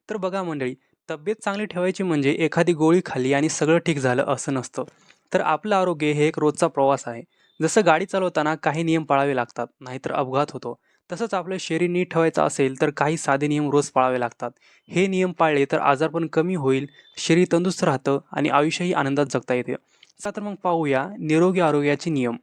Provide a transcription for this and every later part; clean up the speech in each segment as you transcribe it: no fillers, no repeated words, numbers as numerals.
तर बघा मंडळी, तब्येत चांगली ठेवायची म्हणजे एखादी गोळी खाल्ली आणि सगळं ठीक झालं असं नसतं. तर आपलं आरोग्य हे एक रोजचा प्रवास आहे. जसं गाडी चालवताना काही नियम पाळावे लागतात, नाहीतर अपघात होतो. तसंच आपलं शरीर नीट ठेवायचं असेल तर काही साधे नियम रोज पाळावे लागतात. हे नियम पाळले तर आजारपण कमी होईल, शरीर तंदुरुस्त राहतं आणि आयुष्यही आनंदात जगता येते. चला तर मग पाहूया निरोगी आरोग्याचे नियम.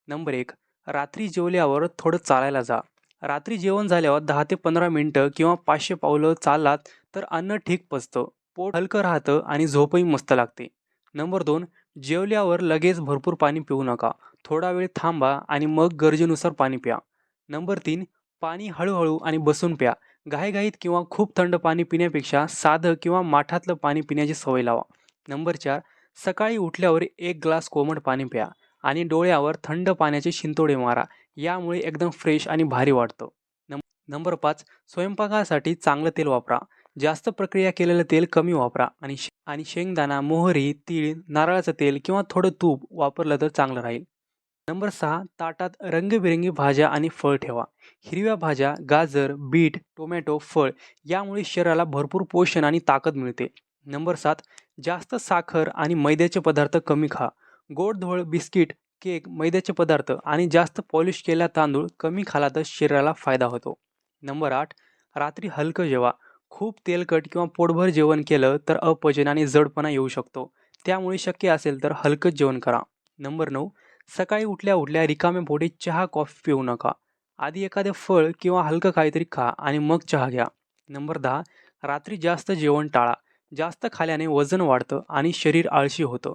नंबर 1. रात्री जेवल्यावर थोडं चालायला जा. रात्री जेवण झाल्यावर 10 ते 15 मिनिटं किंवा 500 पावलं चाललात तर अन्न ठीक पचतं, पोट हलकं राहतं आणि झोपही मस्त लागते. नंबर 2. जेवल्यावर लगेच भरपूर पाणी पिऊ नका. थोडा वेळ थांबा आणि मग गरजेनुसार पाणी प्या. नंबर 3. पाणी हळूहळू आणि बसून प्या. घाईघाईत किंवा खूप थंड पाणी पिण्यापेक्षा साधं किंवा माठातलं पाणी पिण्याची सवय लावा. नंबर 4. सकाळी उठल्यावर 1 ग्लास कोमट पाणी प्या आणि डोळ्यावर थंड पाण्याचे शिंतोडे मारा. यामुळे एकदम फ्रेश आणि भारी वाटतं. नंबर 5. स्वयंपाकासाठी चांगलं तेल वापरा. जास्त प्रक्रिया केलेलं तेल कमी वापरा आणि शेंगदाणा, मोहरी, तीळ, नारळाचं तेल किंवा थोडं तूप वापरलं तर चांगलं राहील. नंबर 6. ताटात रंगीबेरंगी भाज्या आणि फळ ठेवा. हिरव्या भाज्या, गाजर, बीट, टोमॅटो, फळ यामुळे शरीराला भरपूर पोषण आणि ताकद मिळते. नंबर 7. जास्त साखर आणि मैद्याचे पदार्थ कमी खा. गोड-धोड बिस्किट, केक, मैद्याचे पदार्थ आणि जास्त पॉलिश केलेला तांदूळ कमी खाला तर शरीराला फायदा होतो. नंबर 8. रात्री हलकं जेवा. खूप तेलकट किंवा पोटभर जेवण केलं तर अपचन आणि जडपणा येऊ शकतो. त्यामुळे शक्य असेल तर हलकंच जेवण करा. नंबर 9. सकाळी उठल्या-उठल्या रिकाम्या पोटी चहा, कॉफी पिऊ नका. आधी एखादं फळ किंवा हलकं काहीतरी खा आणि मग चहा घ्या. नंबर 10. रात्री जास्त जेवण टाळा. जास्त खाल्याने वजन वाढतं आणि शरीर आळशी होतं.